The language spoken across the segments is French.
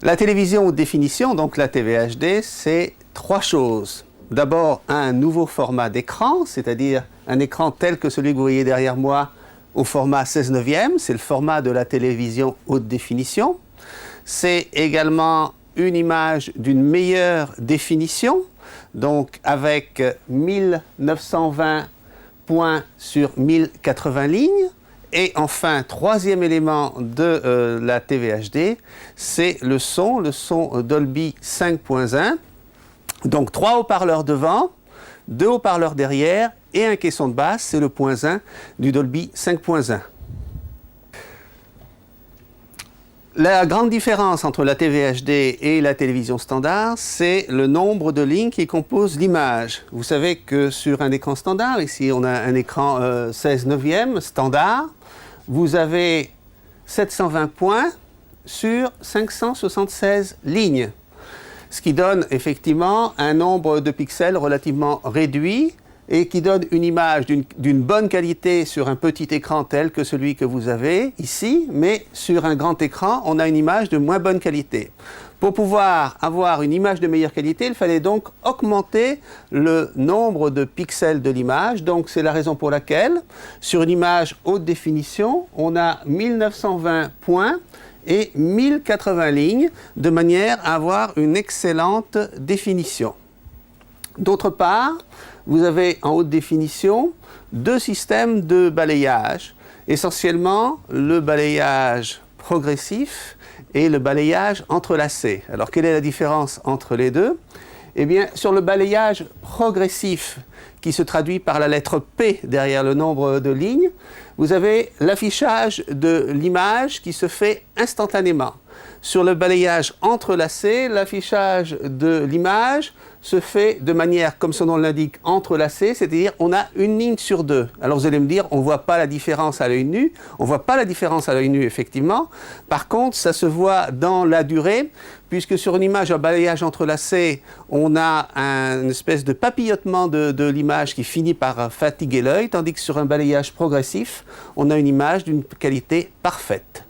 La télévision haute définition, donc la TVHD, c'est trois choses. D'abord, un nouveau format d'écran, c'est-à-dire un écran tel que celui que vous voyez derrière moi au format 16/9, c'est le format de la télévision haute définition. C'est également une image d'une meilleure définition, donc avec 1920 points sur 1080 lignes. Et enfin, troisième élément de la TVHD, c'est le son Dolby 5.1. Donc 3 haut-parleurs devant, 2 haut-parleurs derrière et un caisson de basse, c'est le point 1 du Dolby 5.1. La grande différence entre la TVHD et la télévision standard, c'est le nombre de lignes qui composent l'image. Vous savez que sur un écran standard, ici on a un écran 16/9 standard, vous avez 720 points sur 576 lignes. Ce qui donne effectivement un nombre de pixels relativement réduit et qui donne une image d'une bonne qualité sur un petit écran tel que celui que vous avez ici, mais sur un grand écran, on a une image de moins bonne qualité. Pour pouvoir avoir une image de meilleure qualité, il fallait donc augmenter le nombre de pixels de l'image. Donc c'est la raison pour laquelle, sur une image haute définition, on a 1920 points et 1080 lignes, de manière à avoir une excellente définition. D'autre part, vous avez en haute définition 2 systèmes de balayage, essentiellement le balayage progressif et le balayage entrelacé. Alors quelle est la différence entre les deux? Eh bien, sur le balayage progressif, qui se traduit par la lettre P derrière le nombre de lignes, vous avez l'affichage de l'image qui se fait instantanément. Sur le balayage entrelacé, l'affichage de l'image se fait de manière, comme son nom l'indique, entrelacée, c'est-à-dire on a une ligne sur 2. Alors vous allez me dire, on ne voit pas la différence à l'œil nu. On ne voit pas la différence à l'œil nu, effectivement. Par contre, ça se voit dans la durée, puisque sur une image à balayage entrelacé, on a une espèce de papillotement de l'image qui finit par fatiguer l'œil, tandis que sur un balayage progressif, on a une image d'une qualité parfaite.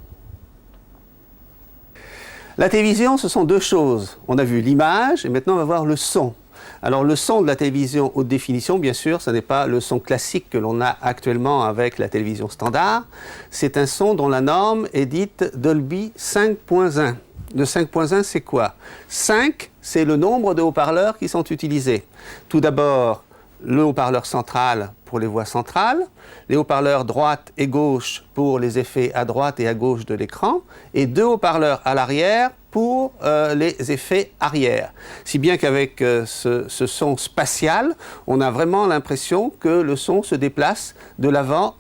La télévision, ce sont 2 choses. On a vu l'image et maintenant on va voir le son. Alors le son de la télévision haute définition, bien sûr, ce n'est pas le son classique que l'on a actuellement avec la télévision standard. C'est un son dont la norme est dite Dolby 5.1. Le 5.1, c'est quoi? 5, c'est le nombre de haut-parleurs qui sont utilisés. Tout d'abord, le haut-parleur central pour les voix centrales, les haut-parleurs droite et gauche pour les effets à droite et à gauche de l'écran, et 2 haut-parleurs à l'arrière pour les effets arrière. Si bien qu'avec ce son spatial, on a vraiment l'impression que le son se déplace de l'avant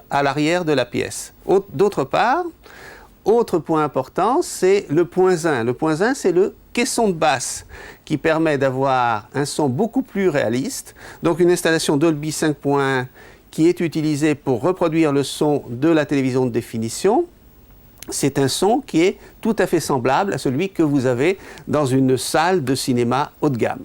à l'arrière de la pièce. D'autre part, autre point important, c'est le point 1. Le point 1, c'est le caisson de basse qui permet d'avoir un son beaucoup plus réaliste. Donc une installation Dolby 5.1 qui est utilisée pour reproduire le son de la télévision de définition. C'est un son qui est tout à fait semblable à celui que vous avez dans une salle de cinéma haut de gamme.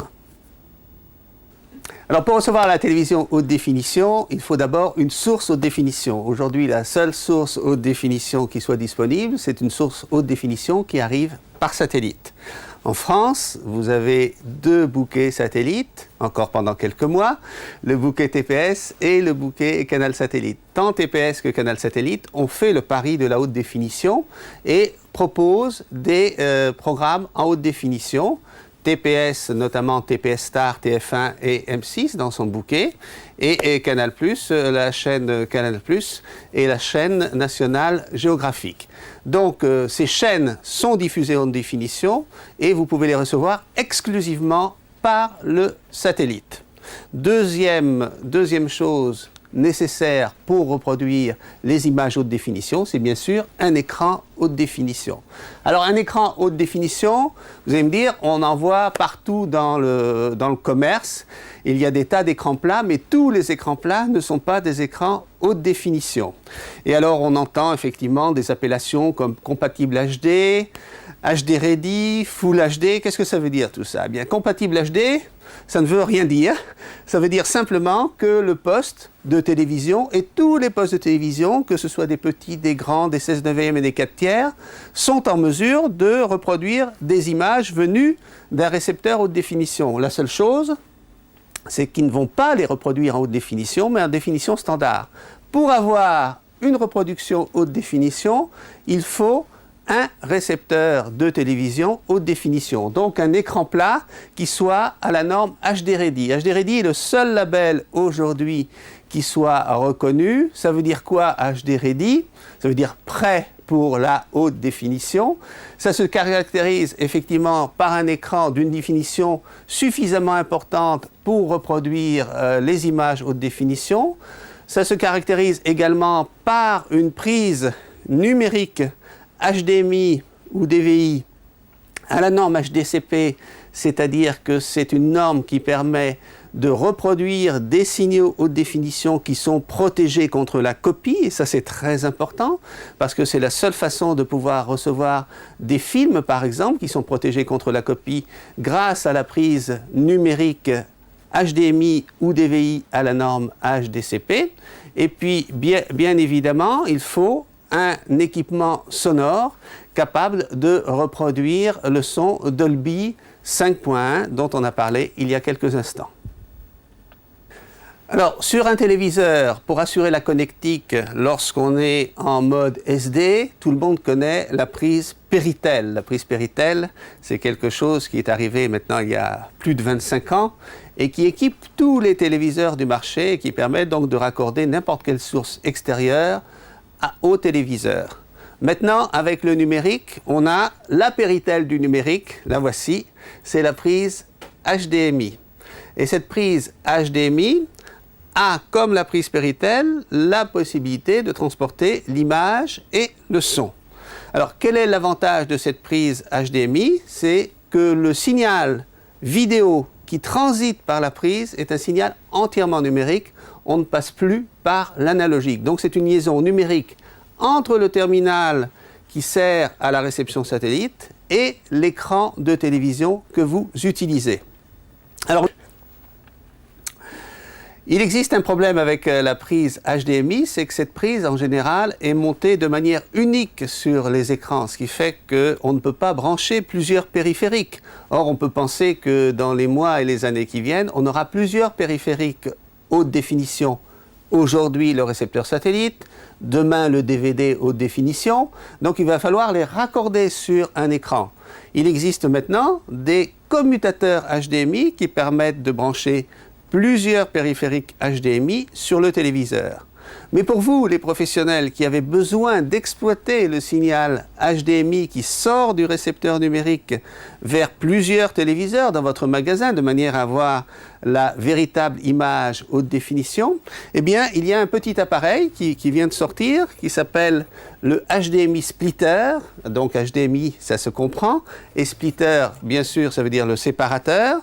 Alors pour recevoir la télévision haute définition, il faut d'abord une source haute définition. Aujourd'hui, la seule source haute définition qui soit disponible, c'est une source haute définition qui arrive par satellite. En France, vous avez 2 bouquets satellites, encore pendant quelques mois, le bouquet TPS et le bouquet Canal Satellite. Tant TPS que Canal Satellite ont fait le pari de la haute définition et proposent des programmes en haute définition. TPS, notamment TPS Star, TF1 et M6 dans son bouquet, et Canal+, la chaîne Canal+, et la chaîne nationale géographique. Donc ces chaînes sont diffusées en haute définition et vous pouvez les recevoir exclusivement par le satellite. Deuxième chose nécessaire pour reproduire les images haute définition, c'est bien sûr un écran haute définition. Alors un écran haute définition, vous allez me dire, on en voit partout dans le commerce. Il y a des tas d'écrans plats, mais tous les écrans plats ne sont pas des écrans haute définition. Et alors on entend effectivement des appellations comme compatible HD, HD Ready, Full HD, qu'est-ce que ça veut dire tout ça? Eh bien, compatible HD, ça ne veut rien dire. Ça veut dire simplement que le poste de télévision et tous les postes de télévision, que ce soit des petits, des grands, des 16/9 et des 4/3, sont en mesure de reproduire des images venues d'un récepteur haute définition. La seule chose, c'est qu'ils ne vont pas les reproduire en haute définition, mais en définition standard. Pour avoir une reproduction haute définition, il faut un récepteur de télévision haute définition, donc un écran plat qui soit à la norme HD Ready. HD Ready est le seul label aujourd'hui qui soit reconnu. Ça veut dire quoi HD Ready? Ça veut dire prêt pour la haute définition. Ça se caractérise effectivement par un écran d'une définition suffisamment importante pour reproduire les images haute définition. Ça se caractérise également par une prise numérique HDMI ou DVI à la norme HDCP, c'est-à-dire que c'est une norme qui permet de reproduire des signaux haute définition qui sont protégés contre la copie, et ça c'est très important, parce que c'est la seule façon de pouvoir recevoir des films, par exemple, qui sont protégés contre la copie grâce à la prise numérique HDMI ou DVI à la norme HDCP. Et puis, bien évidemment, il faut un équipement sonore capable de reproduire le son Dolby 5.1 dont on a parlé il y a quelques instants. Alors, sur un téléviseur, pour assurer la connectique lorsqu'on est en mode SD, tout le monde connaît la prise Péritel. La prise Péritel, c'est quelque chose qui est arrivé maintenant il y a plus de 25 ans et qui équipe tous les téléviseurs du marché et qui permet donc de raccorder n'importe quelle source extérieure au téléviseur. Maintenant, avec le numérique, on a la Péritel du numérique, la voici, c'est la prise HDMI. Et cette prise HDMI a, comme la prise Péritel, la possibilité de transporter l'image et le son. Alors, quel est l'avantage de cette prise HDMI? C'est que le signal vidéo qui transite par la prise est un signal entièrement numérique. On ne passe plus par l'analogique. Donc, c'est une liaison numérique entre le terminal qui sert à la réception satellite et l'écran de télévision que vous utilisez. Alors, il existe un problème avec la prise HDMI, c'est que cette prise, en général, est montée de manière unique sur les écrans, ce qui fait qu'on ne peut pas brancher plusieurs périphériques. Or, on peut penser que dans les mois et les années qui viennent, on aura plusieurs périphériques haute définition. Aujourd'hui, le récepteur satellite, demain, le DVD haute définition. Donc, il va falloir les raccorder sur un écran. Il existe maintenant des commutateurs HDMI qui permettent de brancher plusieurs périphériques HDMI sur le téléviseur. Mais pour vous, les professionnels qui avez besoin d'exploiter le signal HDMI qui sort du récepteur numérique vers plusieurs téléviseurs dans votre magasin de manière à avoir la véritable image haute définition, eh bien, il y a un petit appareil qui vient de sortir qui s'appelle le HDMI Splitter. Donc HDMI, ça se comprend, et Splitter, bien sûr, ça veut dire le séparateur,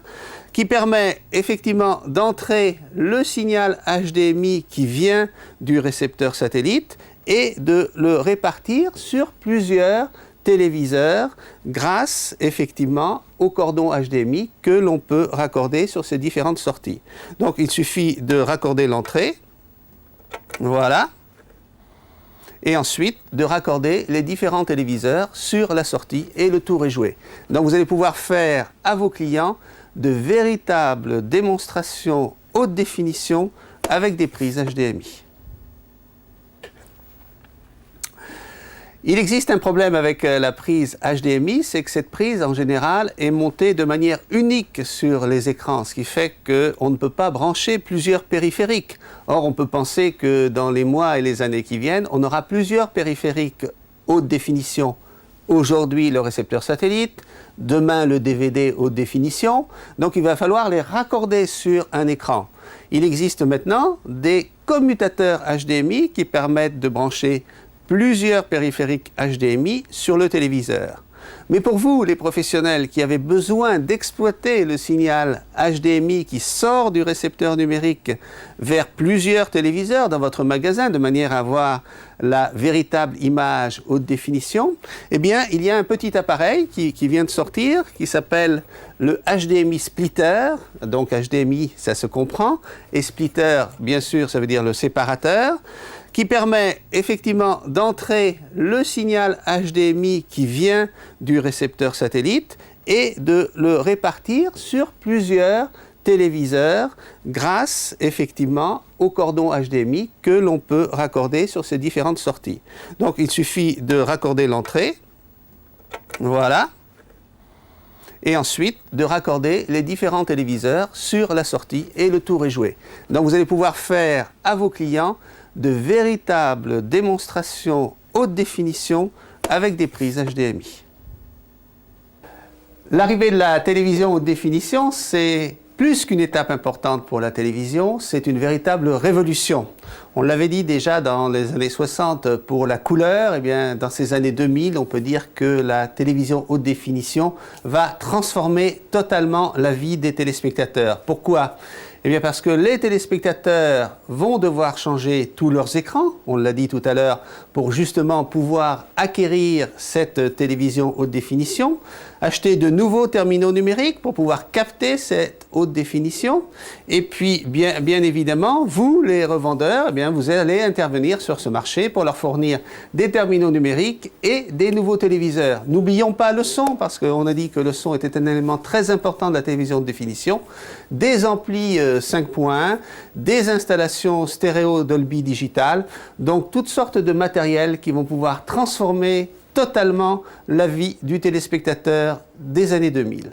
qui permet effectivement d'entrer le signal HDMI qui vient du récepteur satellite et de le répartir sur plusieurs téléviseurs grâce effectivement au cordon HDMI que l'on peut raccorder sur ces différentes sorties. Donc il suffit de raccorder l'entrée, voilà, et ensuite de raccorder les différents téléviseurs sur la sortie et le tour est joué. Donc vous allez pouvoir faire à vos clients de véritables démonstrations haute définition avec des prises HDMI. Il existe un problème avec la prise HDMI, c'est que cette prise en général est montée de manière unique sur les écrans, ce qui fait qu'on ne peut pas brancher plusieurs périphériques. Or, on peut penser que dans les mois et les années qui viennent, on aura plusieurs périphériques haute définition. Aujourd'hui, le récepteur satellite, demain, le DVD haute définition. Donc, il va falloir les raccorder sur un écran. Il existe maintenant des commutateurs HDMI qui permettent de brancher plusieurs périphériques HDMI sur le téléviseur. Mais pour vous, les professionnels qui avez besoin d'exploiter le signal HDMI qui sort du récepteur numérique vers plusieurs téléviseurs dans votre magasin de manière à avoir la véritable image haute définition, eh bien, il y a un petit appareil qui vient de sortir qui s'appelle le HDMI Splitter. Donc HDMI, ça se comprend, et Splitter, bien sûr, ça veut dire le séparateur, qui permet effectivement d'entrer le signal HDMI qui vient du récepteur satellite et de le répartir sur plusieurs téléviseurs grâce effectivement au cordon HDMI que l'on peut raccorder sur ces différentes sorties. Donc il suffit de raccorder l'entrée, voilà, et ensuite de raccorder les différents téléviseurs sur la sortie et le tour est joué. Donc vous allez pouvoir faire à vos clients de véritables démonstrations haute définition avec des prises HDMI. L'arrivée de la télévision haute définition, c'est plus qu'une étape importante pour la télévision, c'est une véritable révolution. On l'avait dit déjà dans les années 60 pour la couleur, et bien dans ces années 2000, on peut dire que la télévision haute définition va transformer totalement la vie des téléspectateurs. Pourquoi ? Eh bien parce que les téléspectateurs vont devoir changer tous leurs écrans, on l'a dit tout à l'heure, pour justement pouvoir acquérir cette télévision haute définition, acheter de nouveaux terminaux numériques pour pouvoir capter cette haute définition, et puis bien évidemment, vous les revendeurs, eh bien, vous allez intervenir sur ce marché pour leur fournir des terminaux numériques et des nouveaux téléviseurs. N'oublions pas le son, parce qu'on a dit que le son était un élément très important de la télévision haute définition, des amplis 5.1, des installations stéréo Dolby Digital, donc toutes sortes de matériels qui vont pouvoir transformer totalement la vie du téléspectateur des années 2000.